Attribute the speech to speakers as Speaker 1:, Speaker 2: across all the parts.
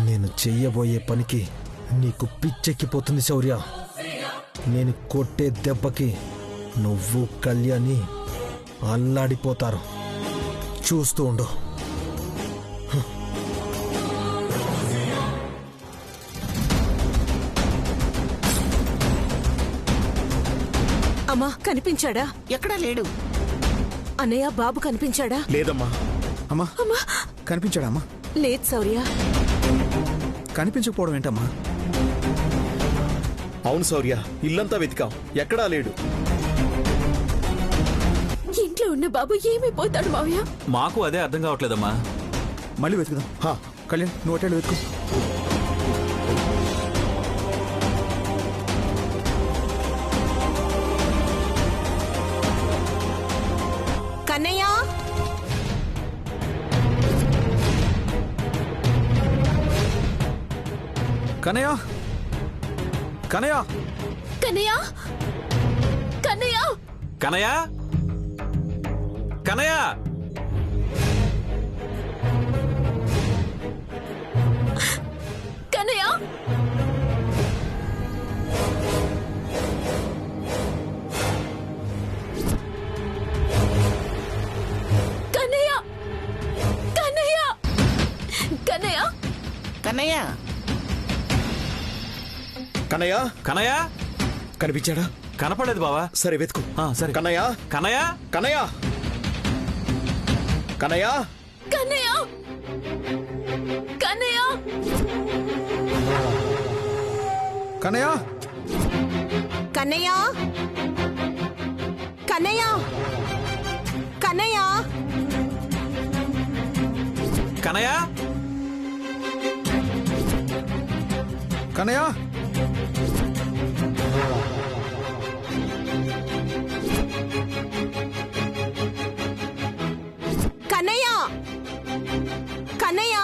Speaker 1: నేను చెయ్యబోయే పనికి నీకు పిచ్చెక్కిపోతుంది శౌర్య. నేను కొట్టే దెబ్బకి నువ్వు కళ్యాణి అల్లాడిపోతారు. చూస్తూ ఉండు.
Speaker 2: అమ్మా కనిపించాడా?
Speaker 3: ఎక్కడా లేడు.
Speaker 2: అన్నయ్య బాబు కనిపించాడా?
Speaker 4: లేదమ్మా.
Speaker 5: అమ్మా
Speaker 2: అమ్మా
Speaker 5: కనిపించాడా? అమ్మా
Speaker 2: లేదు శౌర్య.
Speaker 5: కనిపించకపోవడం ఏంటమ్మా?
Speaker 4: అవును శౌర్య, ఇల్లంతా వెతికాం, ఎక్కడా లేడు.
Speaker 2: ఇంట్లో ఉన్న బాబు ఏమైపోతాడు మావయ్య?
Speaker 6: మాకు అదే అర్థం కావట్లేదమ్మా.
Speaker 5: మళ్ళీ వెతుకుదాం.
Speaker 4: హా,
Speaker 5: కళ్యాణ్ నువ్వు అటెండ్ వెతుకు.
Speaker 2: కన్నయ్య
Speaker 5: కన్నయ్య కన్నయ్య
Speaker 2: కన్నయ్య కన్నయ్య
Speaker 6: కనయ్య కనయ్య
Speaker 2: కన్నయ్య కన్నయ్య కన్నయ్య కన్నయ్య
Speaker 3: కన్నయ్య
Speaker 4: కన్నయ్య
Speaker 6: కనయ్య
Speaker 4: కనిపించాడా?
Speaker 6: కనపడలేదు బావా.
Speaker 4: సరే వెతుకు.
Speaker 6: సరే
Speaker 4: కన్నయ్య
Speaker 6: కనయ్య
Speaker 4: కన్నయ్య కన్నయ్య
Speaker 2: కన్నయ్య కన్నయ్య
Speaker 5: కన్నయ్య
Speaker 2: కన్నయ్య కన్నయ్య కన్నయ్య
Speaker 6: కనయ్య
Speaker 5: కన్నయ్య
Speaker 2: కన్నయ్య కన్నయ్య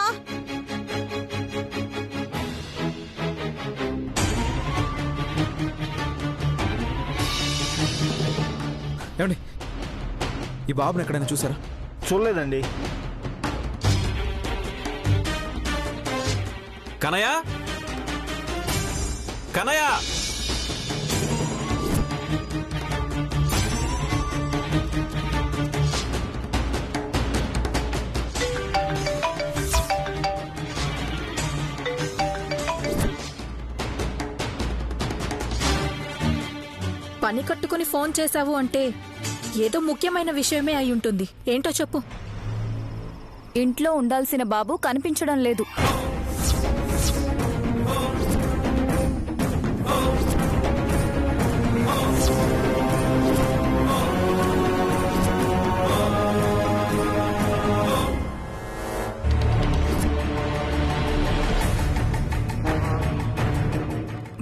Speaker 5: ఏమండి ఈ బాబుని ఎక్కడైనా చూసారా?
Speaker 4: చూడలేదండి.
Speaker 6: కనయ్య కనయ్య
Speaker 7: పని కట్టుకుని ఫోన్ చేశావు అంటే ఏదో ముఖ్యమైన విషయమే అయి ఉంటుంది. ఏంటో చెప్పు.
Speaker 8: ఇంట్లో ఉండాల్సిన బాబు కనిపించడం లేదు.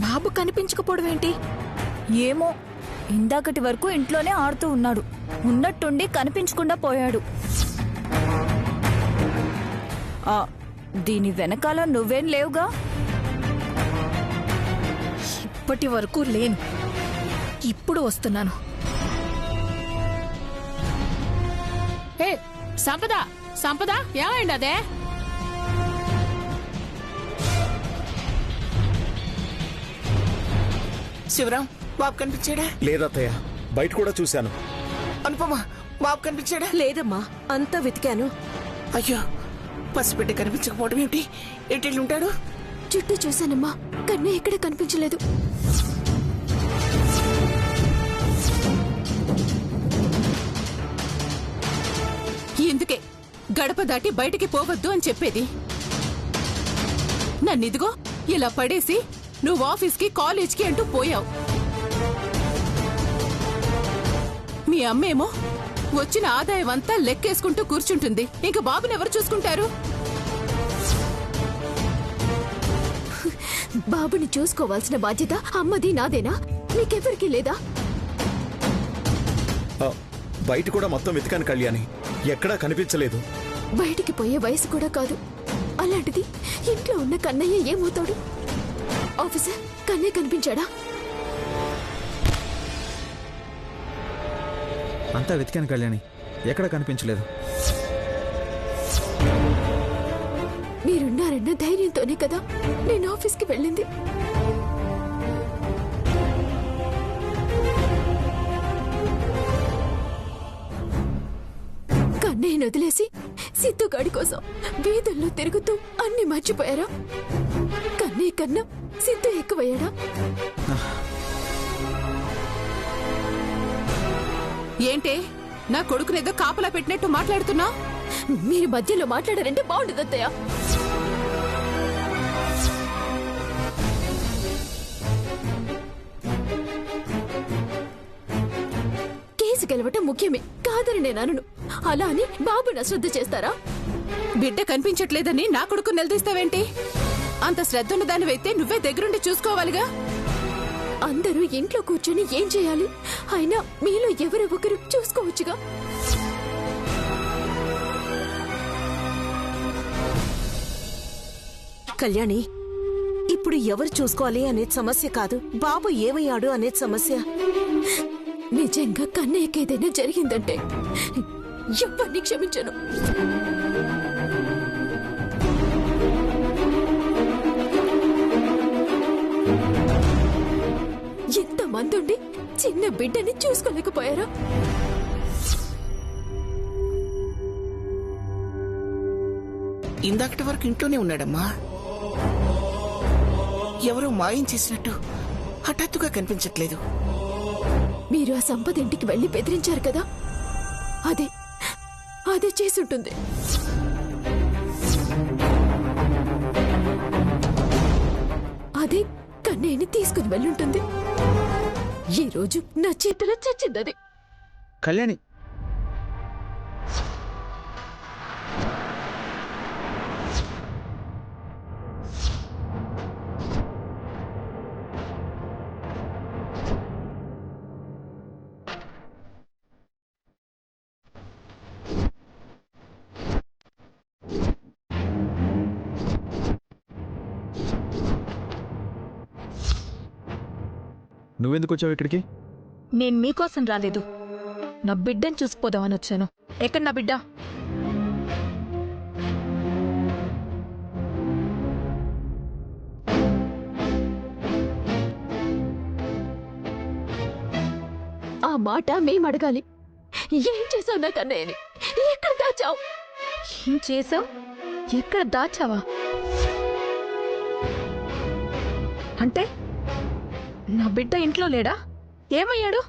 Speaker 7: బాబు కనిపించకపోవడం ఏంటి?
Speaker 8: ఏమో, ఇందాకటి వరకు ఇంట్లోనే ఆడుతూ ఉన్నాడు. ఉన్నట్టుండి కనిపించకుండా పోయాడు. దీని వెనకాల నువ్వేం లేవుగా?
Speaker 7: ఇప్పటి వరకు లేను, ఇప్పుడు వస్తున్నాను.
Speaker 9: ఏ సంపద సంపద ఏమైంది అదే?
Speaker 3: శివరాం బాబు కనిపించాడా?
Speaker 4: లేదత్తయ్య, బయట కూడా చూశాను.
Speaker 3: అనుపమ బాబు కనిపించాడా?
Speaker 2: లేదమ్మా, అంతా వెతికాను.
Speaker 3: అయ్యో, పసిబిడ్డ కనిపించకపోవడం ఏమిటి? ఎటెళ్ళి ఉంటాడు?
Speaker 2: చుట్టూ చూశానమ్మా, కన్నయ్య ఎక్కడ కనిపించలేదు.
Speaker 9: ఎందుకే గడప దాటి బయటికి పోవద్దు అని చెప్పేది? నన్నిదిగో ఇలా పడేసి నువ్వు ఆఫీస్కి కాలేజ్కి అంటూ పోయావు. మీ అమ్మేమో వచ్చిన ఆదాయం అంతా లెక్కేసుకుంటూ కూర్చుంటుంది. ఇంక బాబుని ఎవరు చూసుకుంటారు?
Speaker 2: బాబుని చూసుకోవాల్సిన బాధ్యత అమ్మది నాదేనా? మీకెవరికి లేదా?
Speaker 4: బయట కూడా మొత్తం వెతికాను కళ్యాణి, ఎక్కడా కనిపించలేదు.
Speaker 2: బయటికి పోయే వయసు కూడా కాదు. అలాంటిది ఇంట్లో ఉన్న కన్నయ్య ఏమవుతాడు? ఆఫీసర్, కన్నయ్య కనిపించాడా?
Speaker 5: అంతా వెతికాను కళ్యాణి, ఎక్కడ కనిపించలేదు.
Speaker 2: మీరున్నారన్న ధైర్యంతోనే కదా నేను ఆఫీస్కి వెళ్ళింది. కన్నయ్యను వదిలేసి సిద్ధుగాడి కోసం వీధుల్లో తిరుగుతూ అన్ని మర్చిపోయారా? కన్నయ్య కన్నా సిద్ధు ఎక్కువయ్యాడా?
Speaker 9: ఏంటే నా కొడుకునేదో కాపలా పెట్టినట్టు మాట్లాడుతున్నా?
Speaker 2: మీరు మధ్యలో మాట్లాడారంటే బాగుండదు అత్తయ్య. కేసు గెలవటం ముఖ్యమే కాదని నేను అనను. అలా అని బాబుని అశ్రద్ధ చేస్తారా?
Speaker 9: బిడ్డ కనిపించట్లేదని నా కొడుకు నిలదీస్తావేంటి? అంత శ్రద్ధ ఉన్న దానివైతే నువ్వే దగ్గరుండి చూసుకోవాలిగా.
Speaker 2: అందరూ ఇంట్లో కూర్చొని ఏం చేయాలి? అయినా మీలో ఎవరో ఒకరు చూసుకోవచ్చుగా.
Speaker 3: కళ్యాణి, ఇప్పుడు ఎవరు చూసుకోవాలి అనేది సమస్య కాదు, బాబు ఏమయ్యాడు అనేది సమస్య.
Speaker 2: నిజంగా కన్నయ్యకి ఏదైనా జరిగిందంటే ఎవరిని క్షమించను. ఎంతమంది ఉండి చిన్న బిడ్డని చూసుకోలేకపోయారా?
Speaker 3: ఇందాకటి వరకు ఇంట్లోనే ఉన్నాడమ్మా. ఎవరో మాయం చేసినట్టు హఠాత్తుగా కనిపించట్లేదు.
Speaker 2: మీరు ఆ సంపద ఇంటికి వెళ్లి బెదిరించారు కదా, అదే అదే చేసుంటుంది. అదే కన్నయ్యని తీసుకుని వెళ్ళుంటుంది. ఈ రోజు నా చేతిలో చచ్చిందది.
Speaker 5: కళ్యాణి, నువ్వెందుకు వచ్చావు ఇక్కడికి?
Speaker 7: నేను మీకోసం రాలేదు, నా బిడ్డను చూసిపోదామని వచ్చాను. ఎక్కడ నా బిడ్డ?
Speaker 2: ఆ మాట మేం అడగాలి. ఏం చేసావు నా కన్నయ్యని? ఎక్కడ దాచావు?
Speaker 7: ఏం చేసావు? ఎక్కడ దాచావా? అంటే నా బిడ్డ ఇంట్లో లేడా? ఏమయ్యాడు?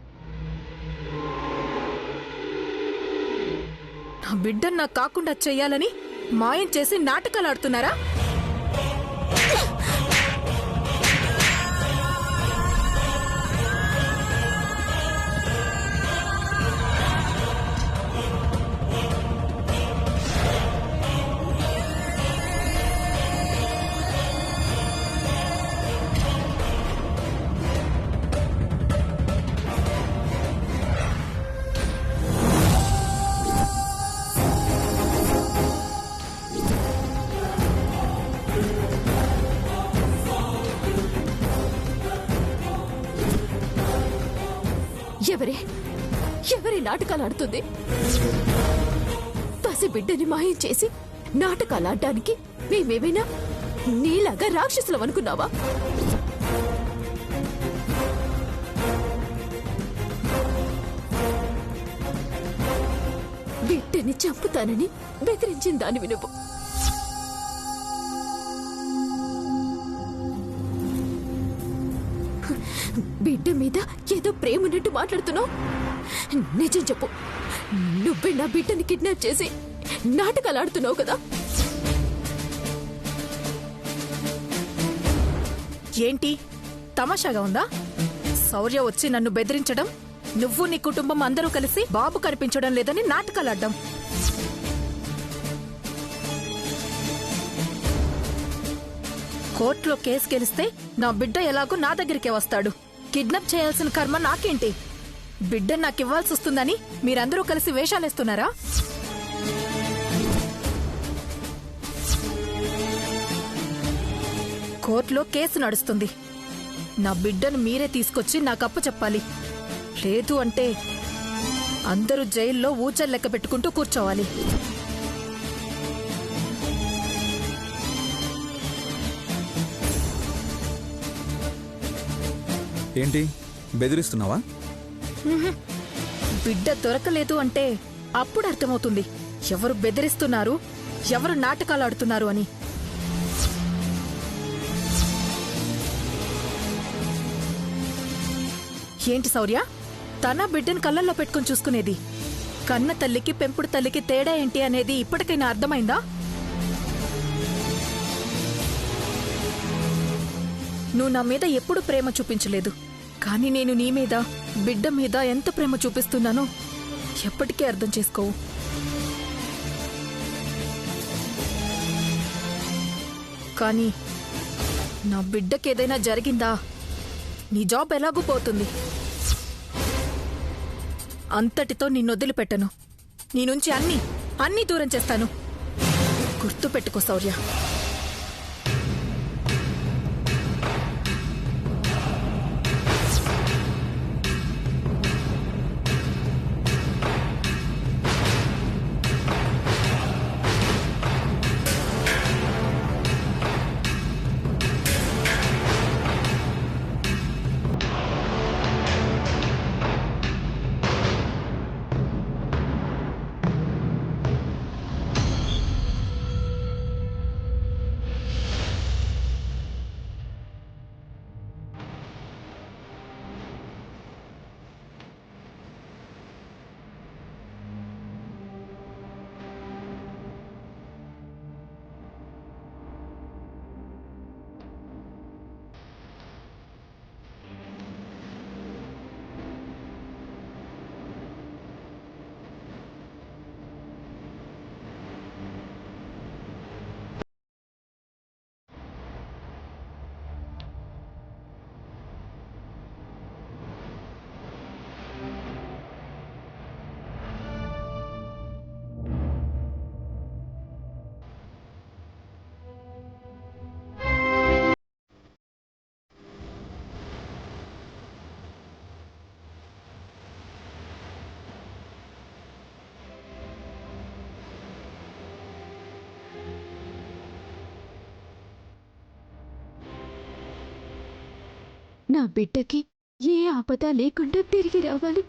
Speaker 7: నా బిడ్డను నాకు కాకుండా చెయ్యాలని మాయం చేసి నాటకాలు ఆడుతున్నారా?
Speaker 2: ఎవరి నాటకాలు ఆడుతుంది? పసి బిడ్డని మాయం చేసి నాటకాలు ఆడడానికి మేమేమైనా నీలాగా రాక్షసులం అనుకున్నావా? బిడ్డని చంపుతానని బెదిరించిన దానివి నువ్వు. బిడ్డ మీద ఏదో ప్రేమ ఉన్నట్టు మాట్లాడుతున్నావు. నిజం చెప్పు, నువ్వే నా బిడ్డని కిడ్నాప్ చేసి నాటకాలు ఆడుతున్నావు కదా?
Speaker 7: ఏంటి తమాషాగా ఉందా? శౌర్య వచ్చి నన్ను బెదిరించడం, నువ్వు నీ కుటుంబం అందరూ కలిసి బాబు కనిపించడం లేదని నాటకాలు ఆడ్డం. కోర్టులో కేసు గెలిస్తే నా బిడ్డ ఎలాగో నా దగ్గరికే వస్తాడు. కిడ్నాప్ చేయాల్సిన కర్మ నాకేంటి? బిడ్డ నాకివ్వాల్సి వస్తుందని మీరందరూ కలిసి వేషాలేస్తున్నారా? కోర్టులో కేసు నడుస్తుంది. నా బిడ్డను మీరే తీసుకొచ్చి నాకు అప్పు చెప్పాలి. లేదు అంటే అందరూ జైల్లో ఊచలు లెక్క పెట్టుకుంటూ కూర్చోవాలి.
Speaker 5: ఏంటి బెదిరిస్తున్నావా?
Speaker 7: బిడ్డ దొరకలేదు అంటే అప్పుడు అర్థమవుతుంది ఎవరు బెదిరిస్తున్నారు, ఎవరు నాటకాలు ఆడుతున్నారు అని. ఏంటి శౌర్య, తన బిడ్డను కళ్ళల్లో పెట్టుకుని చూసుకునేది? కన్న తల్లికి పెంపుడు తల్లికి తేడా ఏంటి అనేది ఇప్పటికైనా అర్థమైందా? నువ్వు నా మీద ఎప్పుడు ప్రేమ చూపించలేదు, కానీ నేను నీ మీద, బిడ్డ మీద ఎంత ప్రేమ చూపిస్తున్నానో ఎప్పటికీ అర్థం చేసుకోవు. కానీ నా బిడ్డకేదైనా జరిగిందా నీ జాబ్ ఎలాగూ పోతుంది. అంతటితో నిన్నొదిలిపెట్టను. నీ నుంచి అన్నీ దూరం చేస్తాను. గుర్తు పెట్టుకో శౌర్య.
Speaker 2: నా బిడ్డకి ఏ ఆపద లేకుండా తిరిగి రావాలి.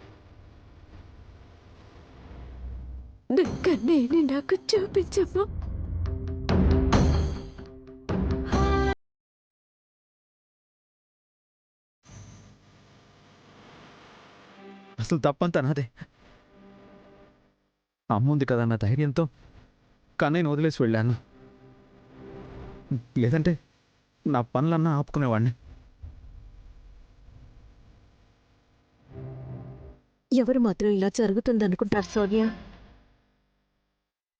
Speaker 2: నా కన్నయ్యని నాకు చూపించమ్మా.
Speaker 5: అసలు తప్పంతా నాదే. అమ్ముంది కదా నా ధైర్యంతో కన్నయ్యను వదిలేసి వెళ్ళాను. లేదంటే నా పనులన్నా ఆపుకునేవాడిని.
Speaker 3: ఎవరు మాత్రం ఇలా జరుగుతుందనుకుంటారు సోనియ?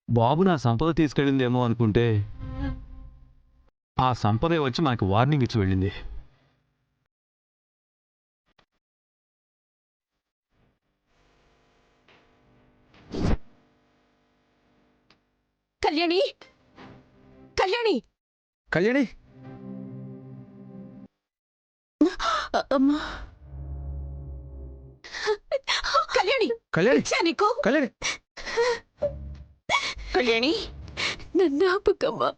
Speaker 10: బాబు నా సంపద తీసుకెళ్ళిందేమో అనుకుంటే ఆ సంపదే వచ్చి నాకు వార్నింగ్ ఇచ్చి వెళ్ళింది.
Speaker 3: కళ్యాణి, కళ్యాణి,
Speaker 5: కళ్యాణి,
Speaker 3: అమ్మా, కళ్యాణి,
Speaker 5: కళ్యాణి,
Speaker 3: నీకు
Speaker 5: కళ్యాణి,
Speaker 3: కళ్యాణి,
Speaker 2: నన్ను ఆపకమ్మా.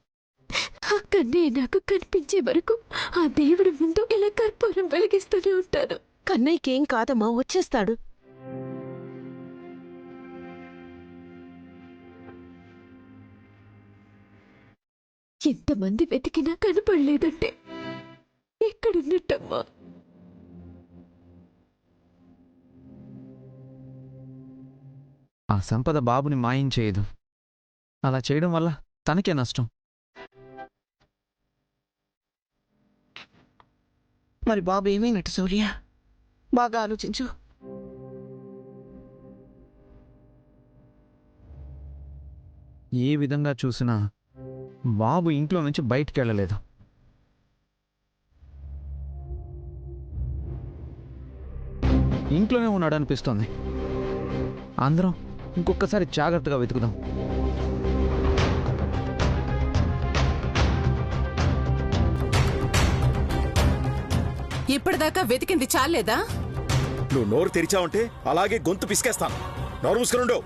Speaker 2: ఆ కన్నయ్య నాకు కనిపించే వరకు ఆ దేవుడి ముందు ఇలా కర్పూరం వెలిగిస్తూనే ఉంటాను.
Speaker 3: కన్నయ్యకేం కాదమ్మా, వచ్చేస్తాడు.
Speaker 2: ఎంతమంది వెతికినా కనపడలేదంటే ఎక్కడున్నట్టమ్మా?
Speaker 5: ఆ సంపద బాబుని మాయం చేయదు. అలా చేయడం వల్ల తనకే నష్టం.
Speaker 3: మరి బాబు ఏమైనట్టు సూర్య? బాగా ఆలోచించు.
Speaker 5: ఏ విధంగా చూసినా బాబు ఇంట్లో నుంచి బయటికి వెళ్ళలేదు. ఇంట్లోనే ఉన్నాడు అనిపిస్తోంది. అందరం ఇంకొకసారి జాగ్రత్తగా వెతుకుదాం.
Speaker 9: ఇప్పటిదాకా వెతికింది చాలేదా?
Speaker 4: నువ్వు నోరు తెరిచావంటే అలాగే గొంతు పిసికేస్తాను. నోరు మూసుకునుండు.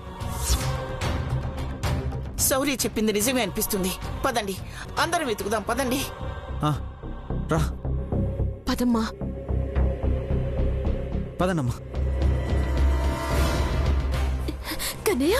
Speaker 11: శౌర్య చెప్పింది నిజమే అనిపిస్తుంది. పదండి, అందరం వెతుకుదాం. పదండి.
Speaker 5: రా
Speaker 3: పదమ్మా.
Speaker 5: పదనమ్మా.
Speaker 2: కన్నయ్య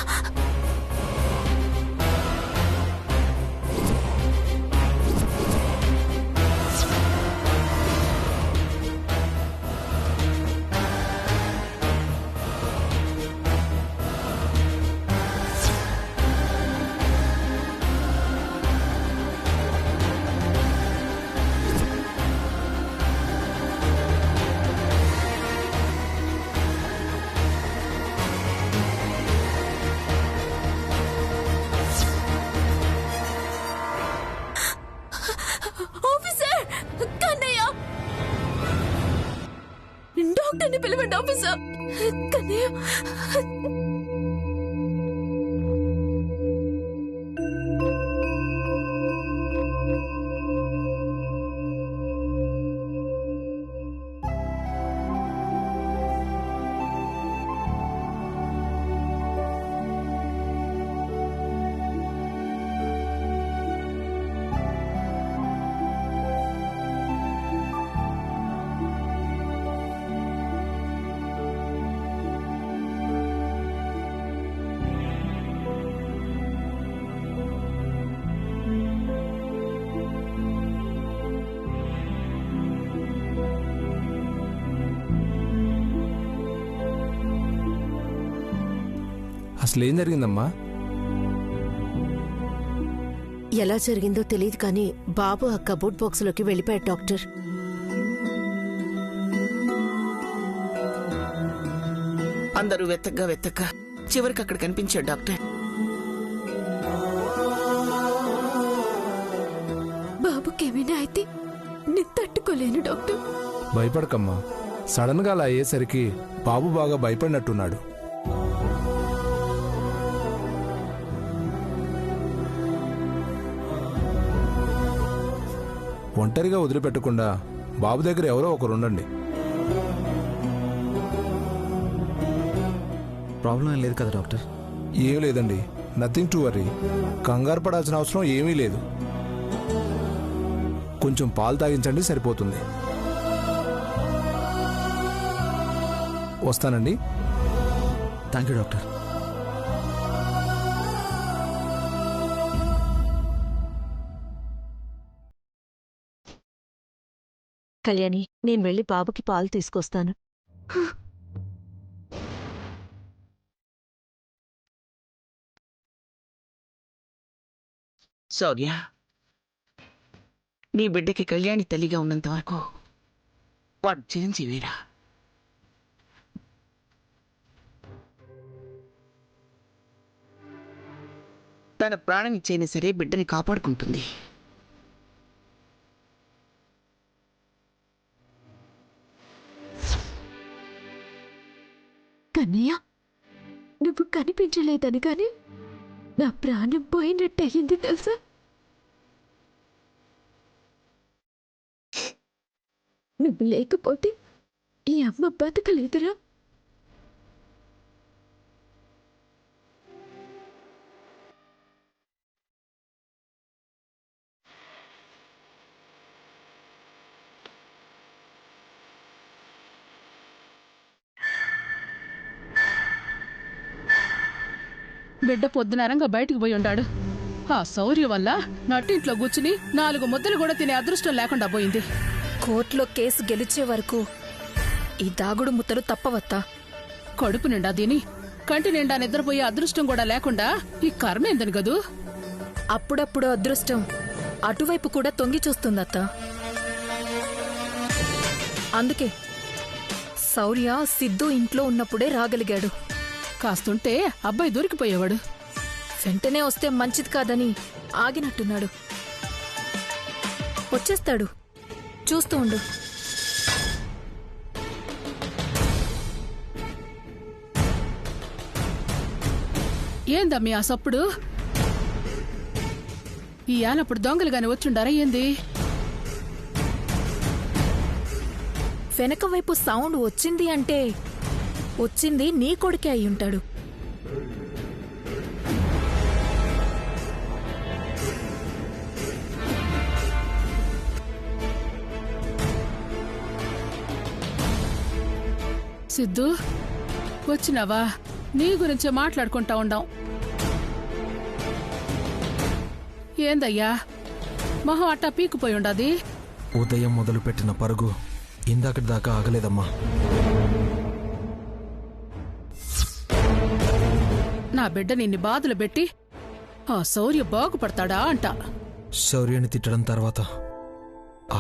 Speaker 2: ఆఫీసర్, కన్నయ్య డాక్టర్ని పిలవండి ఆఫీసర్. కన్నయ్య
Speaker 12: అసలు ఏం జరిగిందమ్మా?
Speaker 3: ఎలా జరిగిందో తెలియదు కానీ బాబు ఆ కబోర్డ్ బాక్స్ లోకి వెళ్ళిపోయాడు డాక్టర్.
Speaker 11: అందరూ వెతగ్గా చివరికి అక్కడ కనిపించాడు డాక్టర్.
Speaker 2: బాబుకేమైనా అయితే నేను తట్టుకోలేను డాక్టర్.
Speaker 12: భయపడకమ్మా. సడన్ గా అలా అయ్యేసరికి బాబు బాగా భయపడినట్టున్నాడు. ఒంటరిగా వదిలిపెట్టకుండా బాబు దగ్గర ఎవరో ఒకరు ఉండండి.
Speaker 5: ప్రాబ్లం ఏం లేదు కదా డాక్టర్?
Speaker 12: ఏం లేదండి, నథింగ్ టు వరీ. కంగారు పడాల్సిన అవసరం ఏమీ లేదు. కొంచెం పాలు తాగించండి, సరిపోతుంది. వస్తానండి.
Speaker 5: Thank you doctor.
Speaker 3: కళ్యాణి, నేను వెళ్ళి బాబుకి పాలు తీసుకొస్తాను.
Speaker 11: శౌర్య, నీ బిడ్డకి కళ్యాణి తల్లిగా ఉన్నంత వరకు వాడు చిరంజీవిరా. తన ప్రాణం ఇచ్చైనా సరే బిడ్డని కాపాడుకుంటుంది.
Speaker 2: కన్నయ్య, నువ్వు కనిపించలేదని కానీ నా ప్రాణం పోయినట్టయింది తెలుసా? నువ్వు లేకపోతే ఈ అమ్మ బతకలేదురా.
Speaker 9: బిడ్డ పొద్దునరంగా బయటికి పోయి ఉండాడు. ఆ శౌర్య వల్ల నట్టింట్లో కూర్చుని 4 ముద్దలు కూడా తినే అదృష్టం లేకుండా పోయింది.
Speaker 7: కోర్టులో కేసు గెలిచే వరకు ఈ దాగుడు ముత్తలు తప్పవత్తా.
Speaker 9: కడుపు నిండా తిని కంటి నిండా నిద్రపోయే అదృష్టం కూడా లేకుండా ఈ కర్మ ఏందని గదు.
Speaker 7: అప్పుడప్పుడు అదృష్టం అటువైపు కూడా తొంగి చూస్తుందత్త. అందుకే శౌర్య సిద్ధు ఇంట్లో ఉన్నప్పుడే రాగలిగాడు.
Speaker 9: కాస్తుంటే అబ్బాయి దొరికిపోయేవాడు.
Speaker 7: వెంటనే వస్తే మంచిది కాదని ఆగినట్టున్నాడు. వచ్చేస్తాడు, చూస్తూ ఉండు.
Speaker 9: ఏందమ్మీ ఆ సప్పుడు? ఈ యానప్పుడు దొంగలు గాని వచ్చుండారా ఏంది?
Speaker 7: వెనక వైపు సౌండ్ వచ్చింది అంటే వచ్చింది నీ కొడుకే అయ్యుంటాడు.
Speaker 9: సిద్ధు వచ్చినావా? నీ గురించే మాట్లాడుకుంటా ఉండాం. ఏందయ్యా మొహం అట్టా పీకిపోయి ఉండది?
Speaker 1: ఉదయం మొదలుపెట్టిన పరుగు ఇందాకటి దాకా ఆగలేదమ్మా.
Speaker 9: నా బిడ్డ నిన్ను బాధలు పెట్టి ఆ శౌర్య బాగుపడతాడా అంట.
Speaker 1: శౌర్యాన్ని తిట్టడం తర్వాత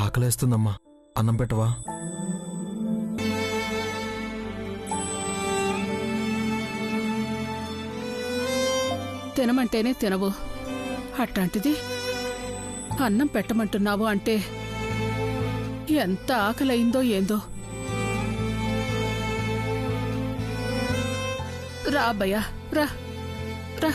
Speaker 1: ఆకలేస్తుందమ్మా. అన్నం పెట్టవా?
Speaker 9: తినమంటేనే తినవు, అట్లాంటిది అన్నం పెట్టమంటున్నావు అంటే ఎంత ఆకలైందో ఏందో. రా అబ్బయ్యా, రా రా.